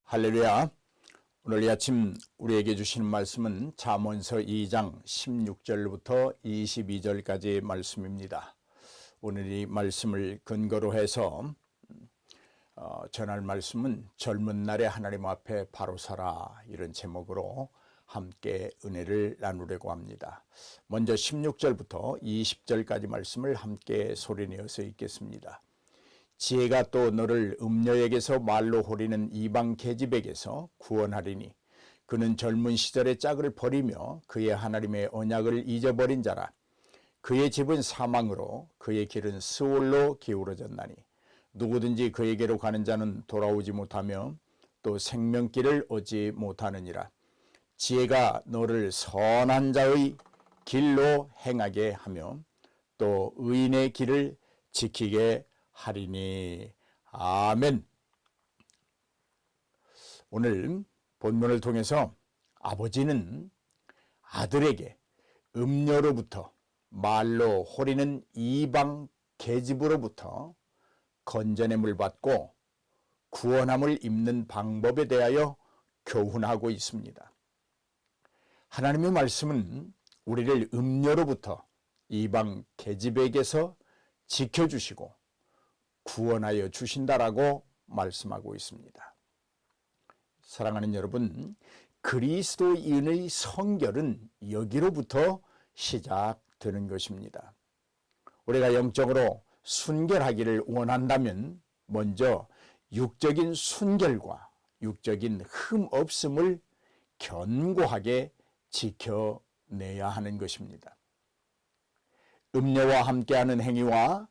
할렐루야. 오늘 이 아침 우리에게 주시는 말씀은 잠언서 2장 16절부터 22절까지의 말씀입니다. 오늘 이 말씀을 근거로 해서 전할 말씀은 젊은 날에 하나님 앞에 바로 서라, 이런 제목으로 함께 은혜를 나누려고 합니다. 먼저 16절부터 20절까지 말씀을 함께 소리내어서 읽겠습니다. 지혜가 또 너를 음녀에게서 말로 호리는 이방 계집에게서 구원하리니 그는 젊은 시절의 짝을 버리며 그의 하나님의 언약을 잊어버린 자라. 그의 집은 사망으로 그의 길은 스올로 기울어졌나니 누구든지 그에게로 가는 자는 돌아오지 못하며 또 생명길을 얻지 못하느니라. 지혜가 너를 선한 자의 길로 행하게 하며 또 의인의 길을 지키게 하리니. 아멘. 오늘 본문을 통해서 아버지는 아들에게 음녀로부터 말로 호리는 이방 계집으로부터 건져냄을 받고 구원함을 입는 방법에 대하여 교훈하고 있습니다. 하나님의 말씀은 우리를 음녀로부터 이방 계집에게서 지켜주시고 구원하여 주신다라고 말씀하고 있습니다. 사랑하는 여러분, 그리스도인의 성결은 여기로부터 시작되는 것입니다. 우리가 영적으로 순결하기를 원한다면 먼저 육적인 순결과 육적인 흠 없음을 견고하게 지켜내야 하는 것입니다. 음녀와 함께하는 행위와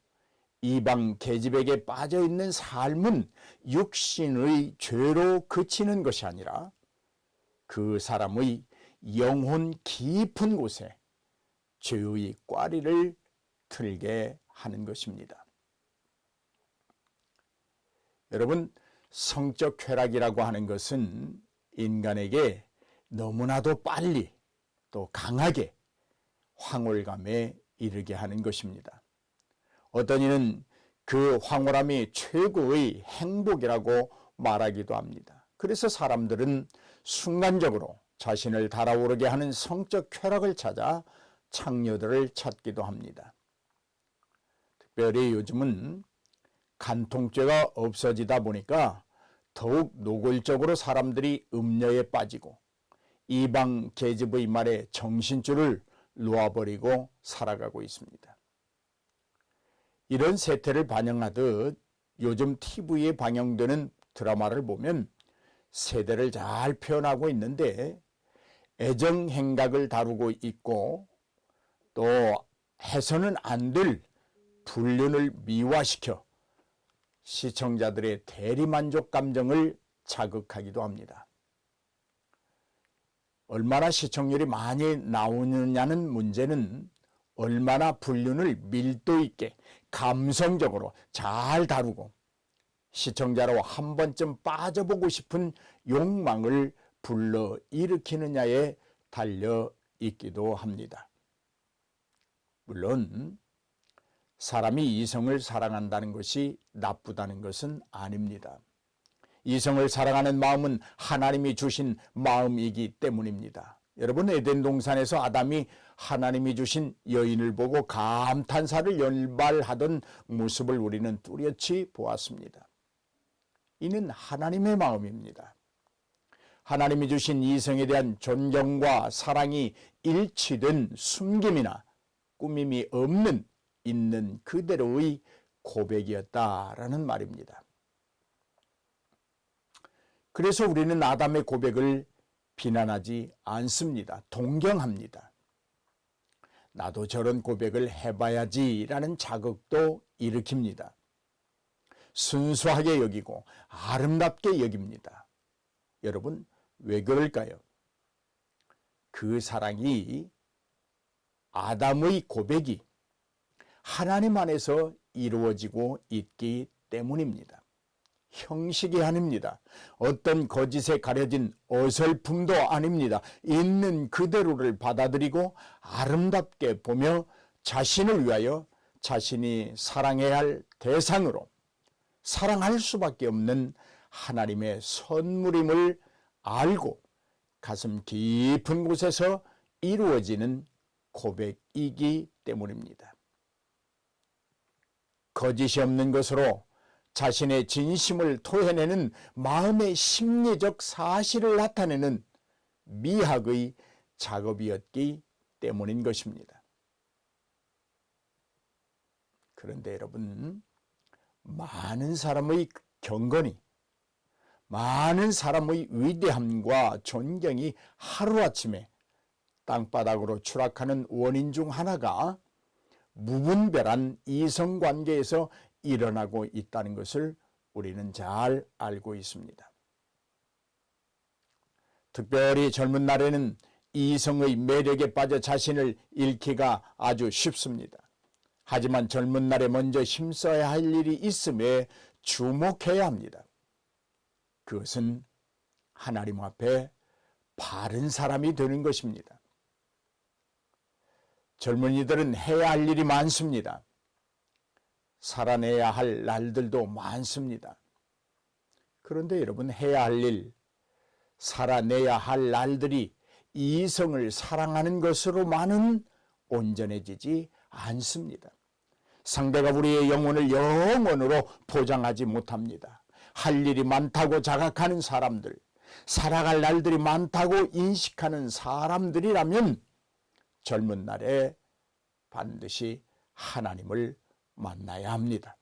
이방 계집에게 빠져있는 삶은 육신의 죄로 그치는 것이 아니라 그 사람의 영혼 깊은 곳에 죄의 꽈리를 틀게 하는 것입니다. 여러분, 성적 쾌락이라고 하는 것은 인간에게 너무나도 빨리 또 강하게 황홀감에 이르게 하는 것입니다. 어떤 이는 그 황홀함이 최고의 행복이라고 말하기도 합니다. 그래서 사람들은 순간적으로 자신을 달아오르게 하는 성적 쾌락을 찾아 창녀들을 찾기도 합니다. 특별히 요즘은 간통죄가 없어지다 보니까 더욱 노골적으로 사람들이 음녀에 빠지고 이방 계집의 말에 정신줄을 놓아버리고 살아가고 있습니다. 이런 세태를 반영하듯 요즘 TV에 방영되는 드라마를 보면 세대를 잘 표현하고 있는데 애정 행각을 다루고 있고 또 해서는 안 될 불륜을 미화시켜 시청자들의 대리만족 감정을 자극하기도 합니다. 얼마나 시청률이 많이 나오느냐는 문제는 얼마나 불륜을 밀도 있게 감성적으로 잘 다루고 시청자로 한 번쯤 빠져보고 싶은 욕망을 불러일으키느냐에 달려 있기도 합니다. 물론 사람이 이성을 사랑한다는 것이 나쁘다는 것은 아닙니다. 이성을 사랑하는 마음은 하나님이 주신 마음이기 때문입니다. 여러분, 에덴 동산에서 아담이 하나님이 주신 여인을 보고 감탄사를 연발하던 모습을 우리는 뚜렷이 보았습니다. 이는 하나님의 마음입니다. 하나님이 주신 이성에 대한 존경과 사랑이 일치된 숨김이나 꾸밈이 없는 있는 그대로의 고백이었다라는 말입니다. 그래서 우리는 아담의 고백을 비난하지 않습니다. 동경합니다. 나도 저런 고백을 해봐야지라는 자극도 일으킵니다. 순수하게 여기고 아름답게 여깁니다. 여러분, 왜 그럴까요? 그 사랑이 아담의 고백이 하나님 안에서 이루어지고 있기 때문입니다. 형식이 아닙니다. 어떤 거짓에 가려진 어설픔도 아닙니다. 있는 그대로를 받아들이고 아름답게 보며 자신을 위하여 자신이 사랑해야 할 대상으로 사랑할 수밖에 없는 하나님의 선물임을 알고 가슴 깊은 곳에서 이루어지는 고백이기 때문입니다. 거짓이 없는 것으로 자신의 진심을 토해내는 마음의 심리적 사실을 나타내는 미학의 작업이었기 때문인 것입니다. 그런데 여러분, 많은 사람의 경건이, 많은 사람의 위대함과 존경이 하루아침에 땅바닥으로 추락하는 원인 중 하나가 무분별한 이성관계에서 일어나고 있다는 것을 우리는 잘 알고 있습니다. 특별히 젊은 날에는 이성의 매력에 빠져 자신을 잃기가 아주 쉽습니다. 하지만 젊은 날에 먼저 힘써야 할 일이 있음에 주목해야 합니다. 그것은 하나님 앞에 바른 사람이 되는 것입니다. 젊은이들은 해야 할 일이 많습니다. 살아내야 할 날들도 많습니다. 그런데 여러분, 해야 할 일, 살아내야 할 날들이 이성을 사랑하는 것으로만은 온전해지지 않습니다. 상대가 우리의 영혼을 영원으로 보장하지 못합니다. 할 일이 많다고 자각하는 사람들, 살아갈 날들이 많다고 인식하는 사람들이라면 젊은 날에 반드시 하나님을 만나야 합니다.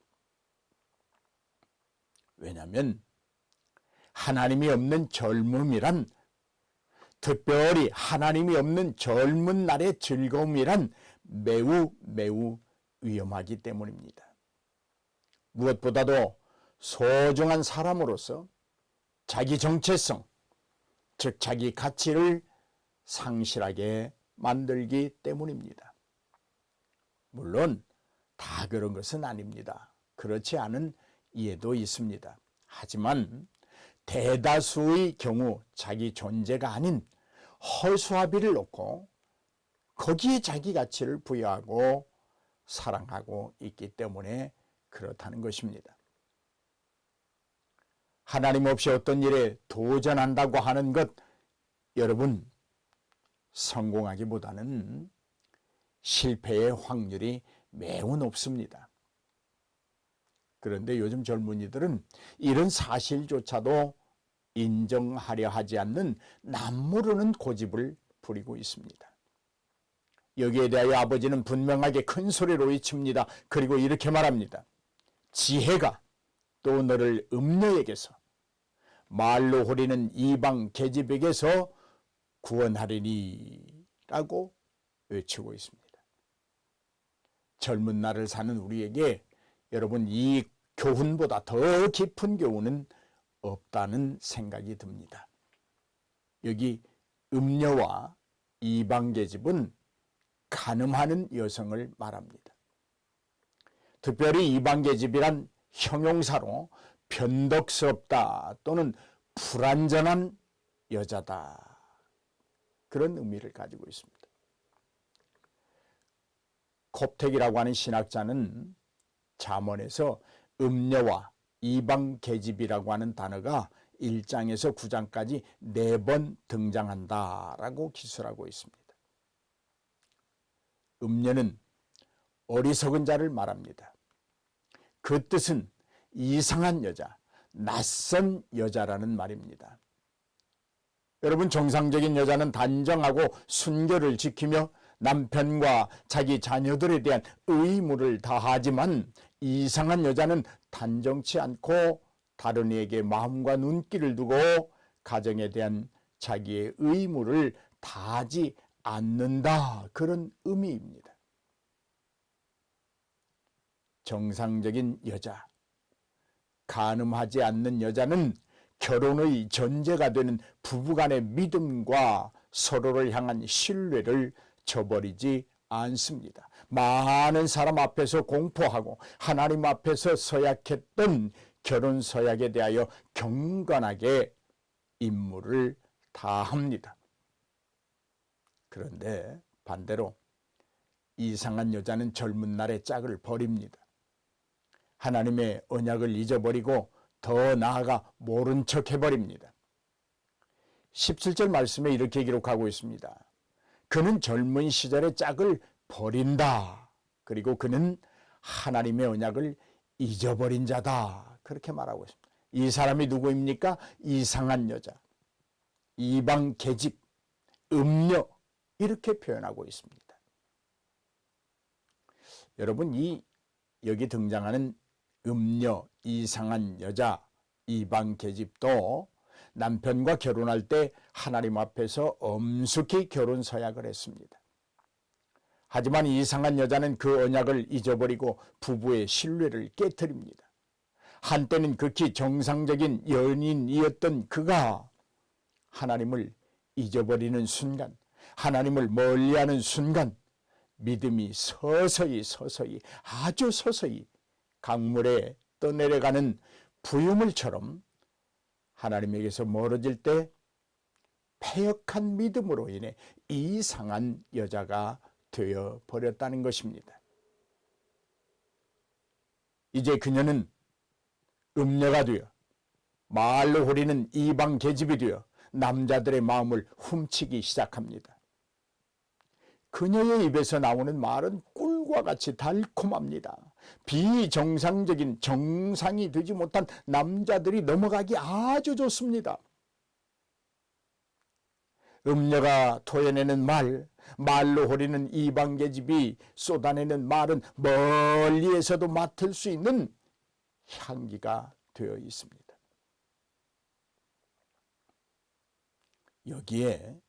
왜냐하면 하나님이 없는 젊음이란, 특별히 하나님이 없는 젊은 날의 즐거움이란 매우 위험하기 때문입니다. 무엇보다도 소중한 사람으로서 자기 정체성, 즉 자기 가치를 상실하게 만들기 때문입니다. 물론 다 그런 것은 아닙니다. 그렇지 않은 예도 있습니다. 하지만 대다수의 경우 자기 존재가 아닌 허수아비를 놓고 거기에 자기 가치를 부여하고 사랑하고 있기 때문에 그렇다는 것입니다. 하나님 없이 어떤 일에 도전한다고 하는 것, 여러분, 성공하기보다는 실패의 확률이 매우 높습니다. 그런데 요즘 젊은이들은 이런 사실조차도 인정하려 하지 않는 남모르는 고집을 부리고 있습니다. 여기에 대하여 아버지는 분명하게 큰 소리로 외칩니다. 그리고 이렇게 말합니다. 지혜가 또 너를 음녀에게서, 말로 호리는 이방 계집에게서 구원하리니 라고 외치고 있습니다. 젊은 날을 사는 우리에게 여러분, 이 교훈보다 더 깊은 교훈은 없다는 생각이 듭니다. 여기 음녀와 이방 계집은 간음하는 여성을 말합니다. 특별히 이방 계집이란 형용사로 변덕스럽다 또는 불완전한 여자다, 그런 의미를 가지고 있습니다. 콥텍이라고 하는 신학자는 잠언에서 음녀와 이방 계집이라고 하는 단어가 1장에서 9장까지 4번 등장한다라고 기술하고 있습니다. 음녀는 어리석은 자를 말합니다. 그 뜻은 이상한 여자, 낯선 여자라는 말입니다. 여러분, 정상적인 여자는 단정하고 순결을 지키며 남편과 자기 자녀들에 대한 의무를 다하지만, 이상한 여자는 단정치 않고 다른 이에게 마음과 눈길을 두고 가정에 대한 자기의 의무를 다하지 않는다, 그런 의미입니다. 정상적인 여자, 간음하지 않는 여자는 결혼의 전제가 되는 부부간의 믿음과 서로를 향한 신뢰를 저버리지 않습니다. 많은 사람 앞에서 공포하고 하나님 앞에서 서약했던 결혼 서약에 대하여 경건하게 임무를 다합니다. 그런데 반대로 이상한 여자는 젊은 날의 짝을 버립니다. 하나님의 언약을 잊어버리고 더 나아가 모른 척 해버립니다. 17절 말씀에 이렇게 기록하고 있습니다. 그는 젊은 시절의 짝을 버린다. 그리고 그는 하나님의 언약을 잊어버린 자다. 그렇게 말하고 있습니다. 이 사람이 누구입니까? 이상한 여자, 이방 계집, 음녀, 이렇게 표현하고 있습니다. 여러분, 여기 등장하는 음녀, 이상한 여자, 이방 계집도 남편과 결혼할 때 하나님 앞에서 엄숙히 결혼 서약을 했습니다. 하지만 이상한 여자는 그 언약을 잊어버리고 부부의 신뢰를 깨트립니다. 한때는 극히 정상적인 연인이었던 그가 하나님을 잊어버리는 순간, 하나님을 멀리하는 순간 믿음이 서서히 아주 서서히 강물에 떠내려가는 부유물처럼 하나님에게서 멀어질 때 패역한 믿음으로 인해 이상한 여자가 되어 버렸다는 것입니다. 이제 그녀는 음녀가 되어 말로 호리는 이방 계집이 되어 남자들의 마음을 훔치기 시작합니다. 그녀의 입에서 나오는 말은 꿀과 같이 달콤합니다. 비정상적인, 정상이 되지 못한 남자들이 넘어가기 아주 좋습니다. 음녀가 토해내는 말로 호리는 이방 계집이 쏟아내는 말은 멀리에서도 맡을 수 있는 향기가 되어 있습니다. 여기에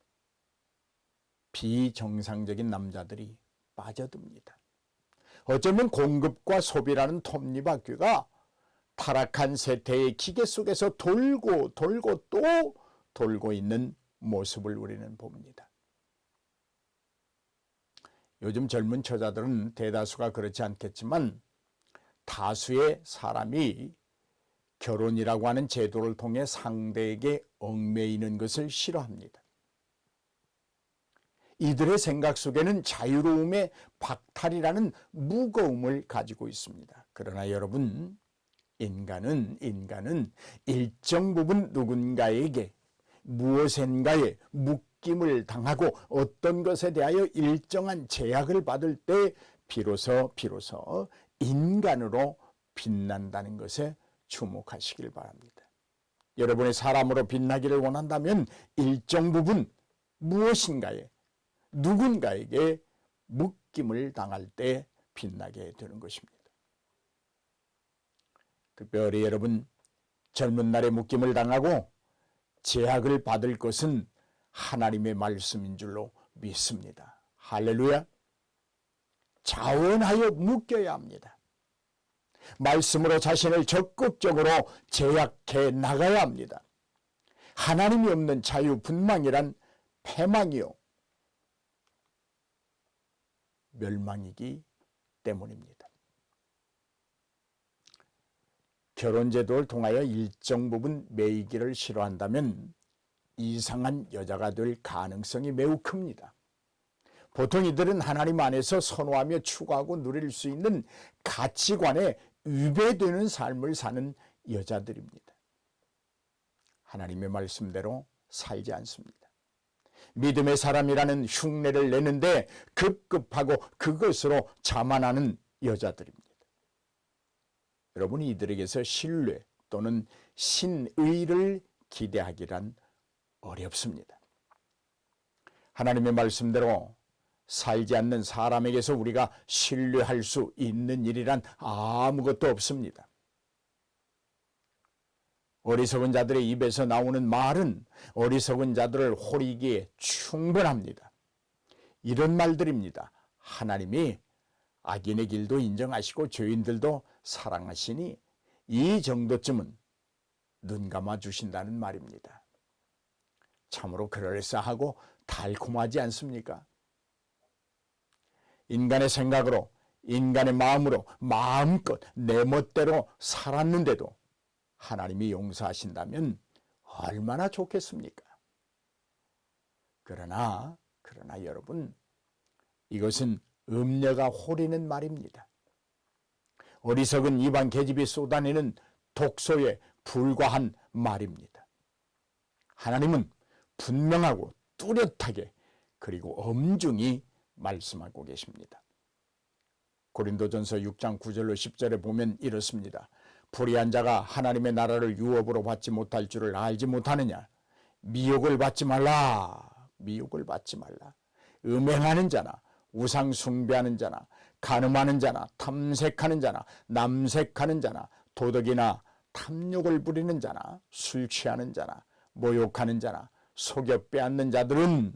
비정상적인 남자들이 빠져듭니다. 어쩌면 공급과 소비라는 톱니바퀴가 타락한 세태의 기계 속에서 돌고 또 돌고 있는 모습을 우리는 봅니다. 요즘 젊은 처자들은 대다수가 그렇지 않겠지만 다수의 사람이 결혼이라고 하는 제도를 통해 상대에게 얽매이는 것을 싫어합니다. 이들의 생각 속에는 자유로움의 박탈이라는 무거움을 가지고 있습니다. 그러나 여러분, 인간은 일정 부분 누군가에게 무엇인가에 묶임을 당하고 어떤 것에 대하여 일정한 제약을 받을 때 비로소 인간으로 빛난다는 것에 주목하시길 바랍니다. 여러분이 사람으로 빛나기를 원한다면 일정 부분 무엇인가에 누군가에게 묶임을 당할 때 빛나게 되는 것입니다. 특별히 여러분, 젊은 날에 묶임을 당하고 제약을 받을 것은 하나님의 말씀인 줄로 믿습니다. 할렐루야. 자원하여 묶여야 합니다. 말씀으로 자신을 적극적으로 제약해 나가야 합니다. 하나님이 없는 자유분방이란 패망이요 멸망이기 때문입니다. 결혼제도를 통하여 일정 부분 매이기를 싫어한다면 이상한 여자가 될 가능성이 매우 큽니다. 보통 이들은 하나님 안에서 선호하며 추구하고 누릴 수 있는 가치관에 위배되는 삶을 사는 여자들입니다. 하나님의 말씀대로 살지 않습니다. 믿음의 사람이라는 흉내를 내는데 급급하고 그것으로 자만하는 여자들입니다. 여러분이 이들에게서 신뢰 또는 신의를 기대하기란 어렵습니다. 하나님의 말씀대로 살지 않는 사람에게서 우리가 신뢰할 수 있는 일이란 아무것도 없습니다. 어리석은 자들의 입에서 나오는 말은 어리석은 자들을 호리기에 충분합니다. 이런 말들입니다. 하나님이 악인의 길도 인정하시고 죄인들도 사랑하시니 이 정도쯤은 눈 감아 주신다는 말입니다. 참으로 그럴싸하고 달콤하지 않습니까? 인간의 생각으로, 인간의 마음으로 마음껏 내 멋대로 살았는데도 하나님이 용서하신다면 얼마나 좋겠습니까? 그러나 여러분, 이것은 음녀가 호리는 말입니다. 어리석은 이방 계집이 쏟아내는 독소의 불과한 말입니다. 하나님은 분명하고 뚜렷하게 그리고 엄중히 말씀하고 계십니다. 고린도전서 6장 9절로 10절에 보면 이렇습니다. 불의한 자가 하나님의 나라를 유업으로 받지 못할 줄을 알지 못하느냐. 미혹을 받지 말라. 미혹을 받지 말라. 음행하는 자나 우상 숭배하는 자나 간음하는 자나 탐색하는 자나 남색하는 자나 도덕이나 탐욕을 부리는 자나 술 취하는 자나 모욕하는 자나 속여 빼앗는 자들은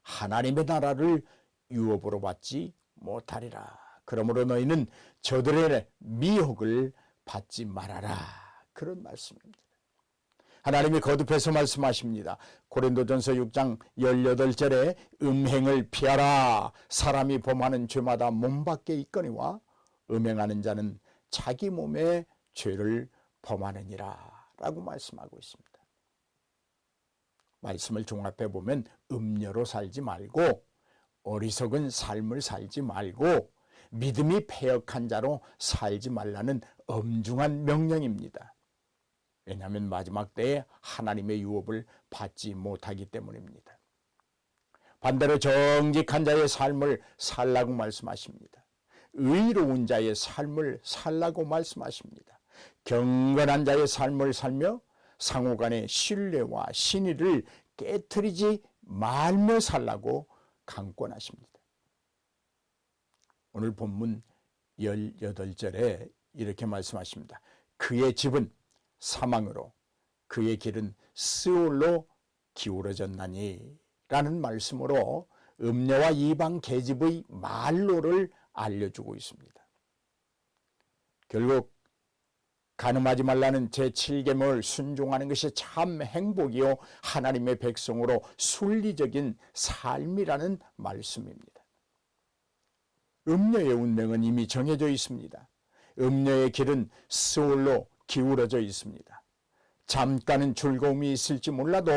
하나님의 나라를 유업으로 받지 못하리라. 그러므로 너희는 저들의 미혹을 받지 말아라. 그런 말씀입니다. 하나님이 거듭해서 말씀하십니다. 고린도전서 6장 18절에 음행을 피하라. 사람이 범하는 죄마다 몸 밖에 있거니와 음행하는 자는 자기 몸에 죄를 범하느니라 라고 말씀하고 있습니다. 말씀을 종합해 보면 음녀로 살지 말고 어리석은 삶을 살지 말고 믿음이 패역한 자로 살지 말라는 엄중한 명령입니다. 왜냐하면 마지막 때에 하나님의 유업을 받지 못하기 때문입니다. 반대로 정직한 자의 삶을 살라고 말씀하십니다. 의로운 자의 삶을 살라고 말씀하십니다. 경건한 자의 삶을 살며 상호간의 신뢰와 신의를 깨트리지 말며 살라고 강권하십니다. 오늘 본문 18절에 이렇게 말씀하십니다. 그의 집은 사망으로 그의 길은 스올로 기울어졌나니 라는 말씀으로 음녀와 이방 계집의 말로를 알려주고 있습니다. 결국 간음하지 말라는 제7계명을 순종하는 것이 참 행복이요 하나님의 백성으로 순리적인 삶이라는 말씀입니다. 음녀의 운명은 이미 정해져 있습니다. 음녀의 길은 스올로 기울어져 있습니다. 잠깐은 즐거움이 있을지 몰라도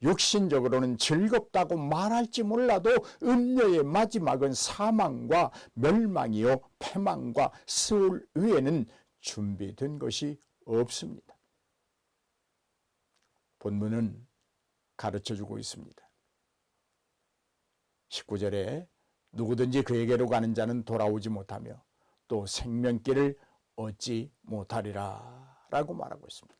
육신적으로는 즐겁다고 말할지 몰라도 음녀의 마지막은 사망과 멸망이요 패망과 스올 위에는 준비된 것이 없습니다. 본문은 가르쳐주고 있습니다. 19절에 누구든지 그에게로 가는 자는 돌아오지 못하며 또 생명길을 얻지 못하리라 라고 말하고 있습니다.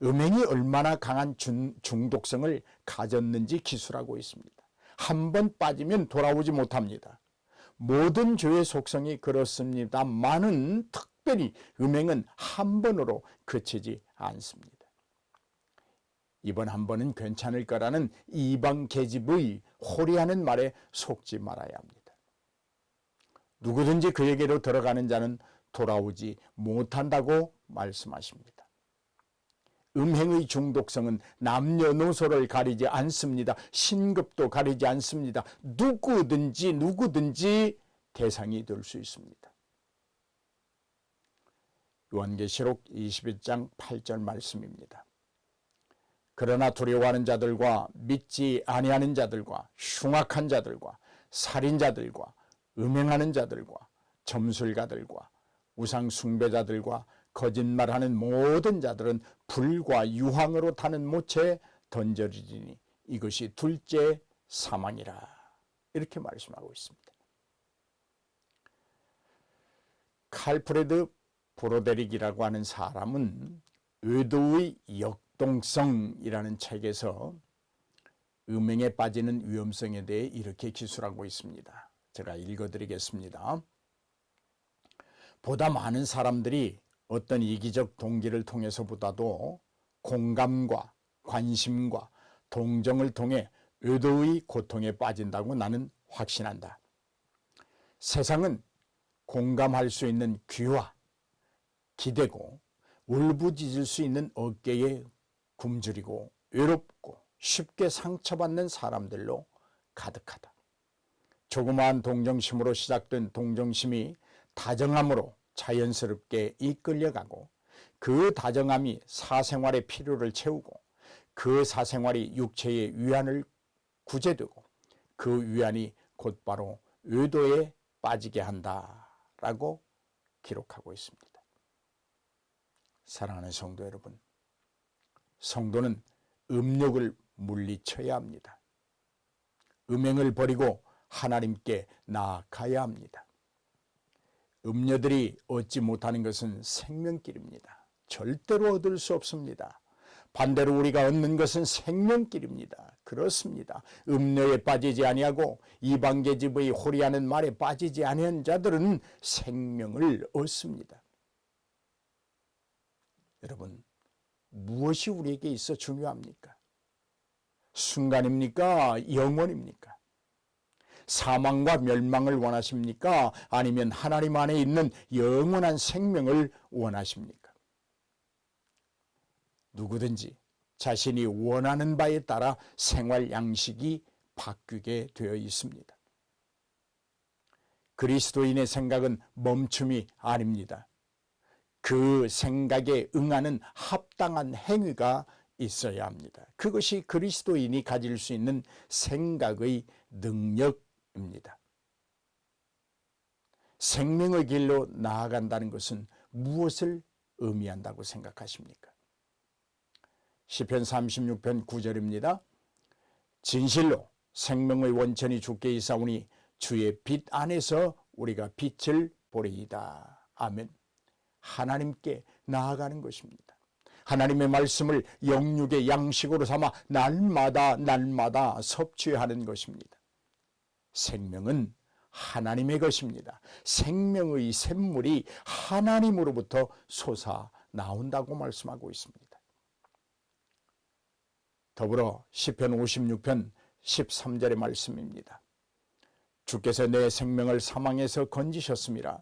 음행이 얼마나 강한 중독성을 가졌는지 기술하고 있습니다. 한 번 빠지면 돌아오지 못합니다. 모든 죄의 속성이 그렇습니다만은 특별히 음행은 한 번으로 그치지 않습니다. 이번 한 번은 괜찮을 거라는 이방 계집의 호리하는 말에 속지 말아야 합니다. 누구든지 그에게로 들어가는 자는 돌아오지 못한다고 말씀하십니다. 음행의 중독성은 남녀노소를 가리지 않습니다. 신급도 가리지 않습니다. 누구든지 대상이 될 수 있습니다. 요한계시록 21장 8절 말씀입니다. 그러나 두려워하는 자들과 믿지 아니하는 자들과 흉악한 자들과 살인자들과 음행하는 자들과 점술가들과 우상 숭배자들과 거짓말하는 모든 자들은 불과 유황으로 타는 못에 던져지니 이것이 둘째 사망이라 이렇게 말씀하고 있습니다. 칼프레드 브로데릭이라고 하는 사람은 의도의 역동성이라는 책에서 음행에 빠지는 위험성에 대해 이렇게 기술하고 있습니다. 제가 읽어드리겠습니다. 보다 많은 사람들이 어떤 이기적 동기를 통해서보다도 공감과 관심과 동정을 통해 의도의 고통에 빠진다고 나는 확신한다. 세상은 공감할 수 있는 귀와 기대고 울부짖을 수 있는 어깨에 굶주리고 외롭고 쉽게 상처받는 사람들로 가득하다. 조그마한 동정심으로 시작된 동정심이 다정함으로 자연스럽게 이끌려가고 그 다정함이 사생활의 필요를 채우고 그 사생활이 육체의 위안을 구제되고 그 위안이 곧바로 의도에 빠지게 한다라고 기록하고 있습니다. 사랑하는 성도 여러분, 성도는 음욕을 물리쳐야 합니다. 음행을 버리고 하나님께 나아가야 합니다. 음녀들이 얻지 못하는 것은 생명길입니다. 절대로 얻을 수 없습니다. 반대로 우리가 얻는 것은 생명길입니다. 그렇습니다. 음녀에 빠지지 아니하고 이방계집의 호리하는 말에 빠지지 아니한 자들은 생명을 얻습니다. 여러분, 무엇이 우리에게 있어 중요합니까? 순간입니까? 영원입니까? 사망과 멸망을 원하십니까? 아니면 하나님 안에 있는 영원한 생명을 원하십니까? 누구든지 자신이 원하는 바에 따라 생활 양식이 바뀌게 되어 있습니다. 그리스도인의 생각은 멈춤이 아닙니다. 그 생각에 응하는 합당한 행위가 있어야 합니다. 그것이 그리스도인이 가질 수 있는 생각의 능력입니다. 생명의 길로 나아간다는 것은 무엇을 의미한다고 생각하십니까? 시편 36편 9절입니다. 진실로 생명의 원천이 주께 있사오니 주의 빛 안에서 우리가 빛을 보리이다. 아멘. 하나님께 나아가는 것입니다. 하나님의 말씀을 영육의 양식으로 삼아 날마다 섭취하는 것입니다. 생명은 하나님의 것입니다. 생명의 샘물이 하나님으로부터 솟아 나온다고 말씀하고 있습니다. 더불어 시편 56편 13절의 말씀입니다. 주께서 내 생명을 사망에서 건지셨음이라.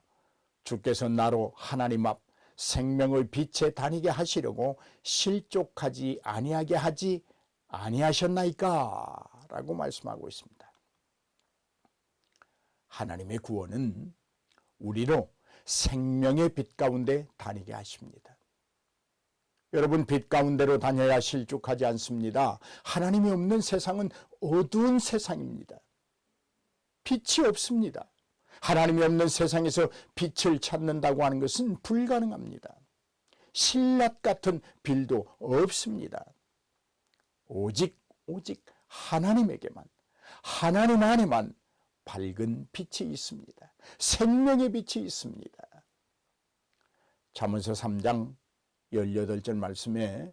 주께서 나로 하나님 앞 생명의 빛에 다니게 하시려고 실족하지 아니하게 하지 아니하셨나이까? 라고 말씀하고 있습니다. 하나님의 구원은 우리로 생명의 빛 가운데 다니게 하십니다. 여러분, 빛 가운데로 다녀야 실족하지 않습니다. 하나님이 없는 세상은 어두운 세상입니다. 빛이 없습니다. 하나님이 없는 세상에서 빛을 찾는다고 하는 것은 불가능합니다. 신라 같은 빌도 없습니다. 오직 하나님에게만, 하나님 안에만 밝은 빛이 있습니다. 생명의 빛이 있습니다. 잠언서 3장 18절 말씀에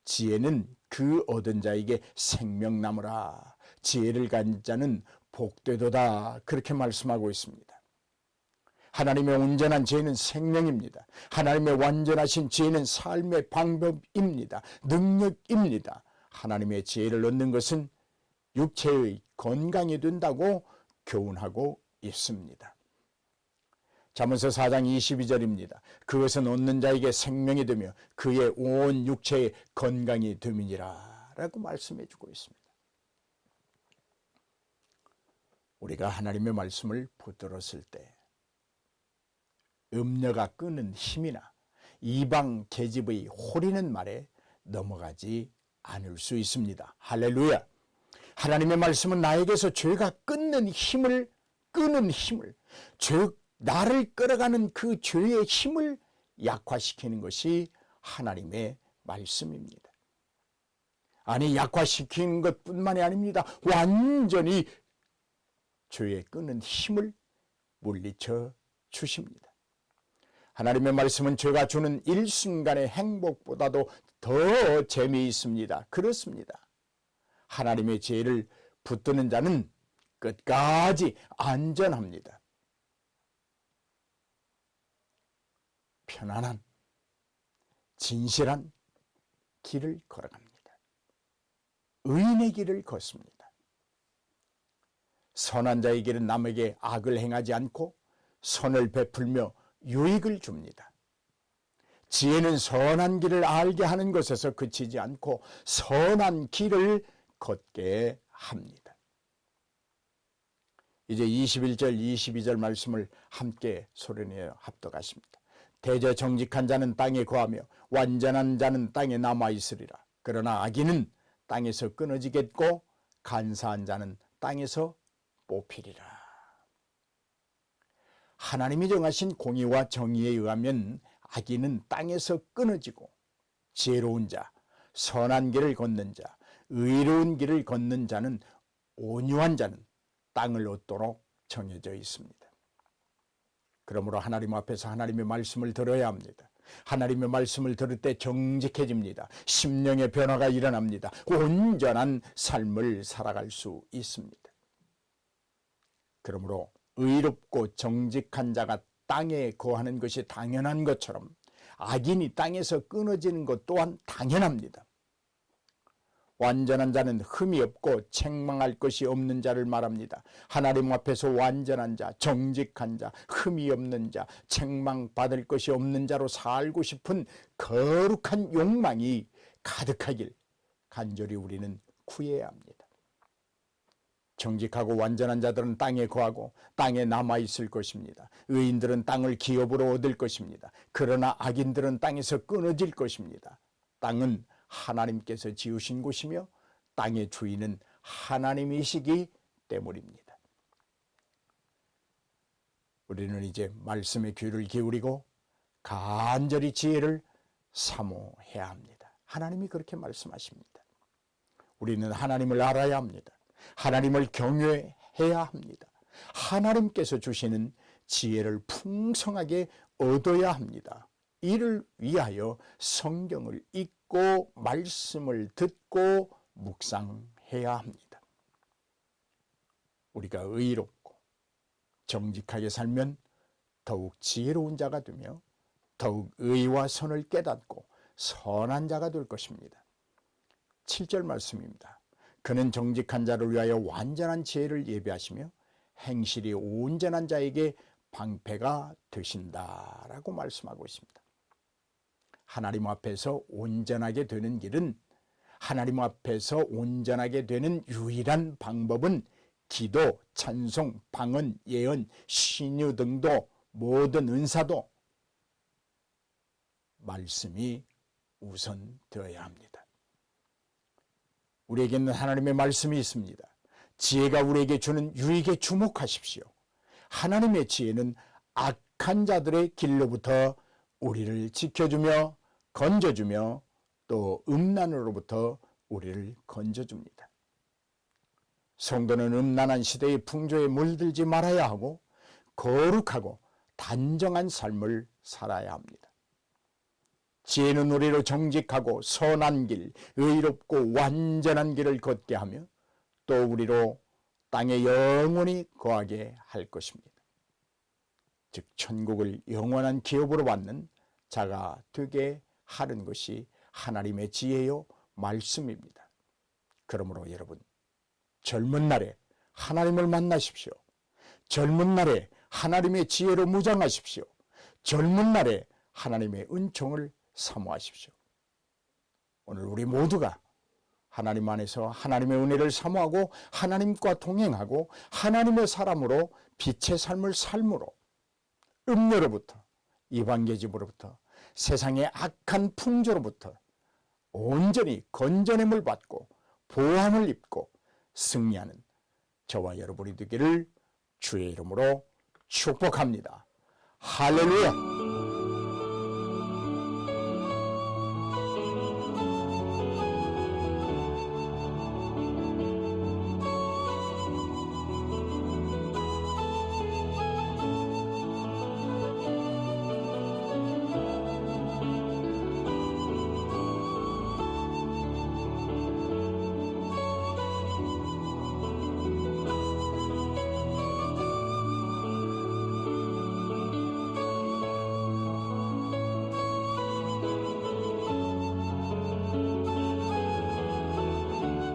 지혜는 그 얻은 자에게 생명나무라. 지혜를 가진 자는 복되도다. 그렇게 말씀하고 있습니다. 하나님의 온전한 지혜는 생명입니다. 하나님의 완전하신 지혜는 삶의 방법입니다. 능력입니다. 하나님의 지혜를 얻는 것은 육체의 건강이 된다고 교훈하고 있습니다. 잠언서 4장 22절입니다. 그것은 얻는 자에게 생명이 되며 그의 온 육체의 건강이 됨이니라 라고 말씀해 주고 있습니다. 우리가 하나님의 말씀을 붙들었을 때 음녀가 끄는 힘이나 이방 계집의 호리는 말에 넘어가지 않을 수 있습니다. 할렐루야. 하나님의 말씀은 나에게서 죄가 끄는 힘을 나를 끌어가는 그 죄의 힘을 약화시키는 것이 하나님의 말씀입니다. 아니, 약화시키는 것뿐만이 아닙니다. 완전히 죄에 끄는 힘을 물리쳐 주십니다. 하나님의 말씀은 죄가 주는 일순간의 행복보다도 더 재미있습니다. 그렇습니다. 하나님의 지혜를 붙드는 자는 끝까지 안전합니다. 편안한, 진실한 길을 걸어갑니다. 의인의 길을 걷습니다. 선한 자의 길은 남에게 악을 행하지 않고 선을 베풀며 유익을 줍니다. 지혜는 선한 길을 알게 하는 것에서 그치지 않고 선한 길을 걷게 합니다. 이제 21절, 22절 말씀을 함께 소리내어 합독하십니다. 대저 정직한 자는 땅에 거하며 완전한 자는 땅에 남아있으리라. 그러나 악인은 땅에서 끊어지겠고 간사한 자는 땅에서 뽑히리라. 하나님이 정하신 공의와 정의에 의하면 악인은 땅에서 끊어지고 지혜로운 자, 선한 길을 걷는 자, 의로운 길을 걷는 자는 온유한 자는 땅을 얻도록 정해져 있습니다. 그러므로 하나님 앞에서 하나님의 말씀을 들어야 합니다. 하나님의 말씀을 들을 때 정직해집니다. 심령의 변화가 일어납니다. 온전한 삶을 살아갈 수 있습니다. 그러므로 의롭고 정직한 자가 땅에 거하는 것이 당연한 것처럼 악인이 땅에서 끊어지는 것 또한 당연합니다. 완전한 자는 흠이 없고 책망할 것이 없는 자를 말합니다. 하나님 앞에서 완전한 자, 정직한 자, 흠이 없는 자, 책망받을 것이 없는 자로 살고 싶은 거룩한 욕망이 가득하길 간절히 우리는 구해야 합니다. 정직하고 완전한 자들은 땅에 거하고 땅에 남아있을 것입니다. 의인들은 땅을 기업으로 얻을 것입니다. 그러나 악인들은 땅에서 끊어질 것입니다. 땅은 하나님께서 지으신 곳이며 땅의 주인은 하나님이시기 때문입니다. 우리는 이제 말씀의 귀를 기울이고 간절히 지혜를 사모해야 합니다. 하나님이 그렇게 말씀하십니다. 우리는 하나님을 알아야 합니다. 하나님을 경외해야 합니다. 하나님께서 주시는 지혜를 풍성하게 얻어야 합니다. 이를 위하여 성경을 읽고 말씀을 듣고 묵상해야 합니다. 우리가 의롭고 정직하게 살면 더욱 지혜로운 자가 되며 더욱 의와 선을 깨닫고 선한 자가 될 것입니다. 7절 말씀입니다. 그는 정직한 자를 위하여 완전한 지혜를 예비하시며 행실이 온전한 자에게 방패가 되신다라고 말씀하고 있습니다. 하나님 앞에서 온전하게 되는 길은, 하나님 앞에서 온전하게 되는 유일한 방법은 기도, 찬송, 방언, 예언, 신유 등도 모든 은사도 말씀이 우선되어야 합니다. 우리에게는 하나님의 말씀이 있습니다. 지혜가 우리에게 주는 유익에 주목하십시오. 하나님의 지혜는 악한 자들의 길로부터 우리를 지켜주며 건져주며 또 음란으로부터 우리를 건져줍니다. 성도는 음란한 시대의 풍조에 물들지 말아야 하고 거룩하고 단정한 삶을 살아야 합니다. 지혜는 우리로 정직하고 선한 길, 의롭고 완전한 길을 걷게 하며 또 우리로 땅에 영원히 거하게 할 것입니다. 즉 천국을 영원한 기업으로 받는 자가 되게 하는 것이 하나님의 지혜요 말씀입니다. 그러므로 여러분, 젊은 날에 하나님을 만나십시오. 젊은 날에 하나님의 지혜로 무장하십시오. 젊은 날에 하나님의 은총을 사모하십시오. 오늘 우리 모두가 하나님 안에서 하나님의 은혜를 사모하고 하나님과 동행하고 하나님의 사람으로 빛의 삶을 삶으로 음료로부터 이방계집으로부터 세상의 악한 풍조로부터 온전히 건져냄을 받고 보함을 입고 승리하는 저와 여러분이 되기를 주의 이름으로 축복합니다. 할렐루야.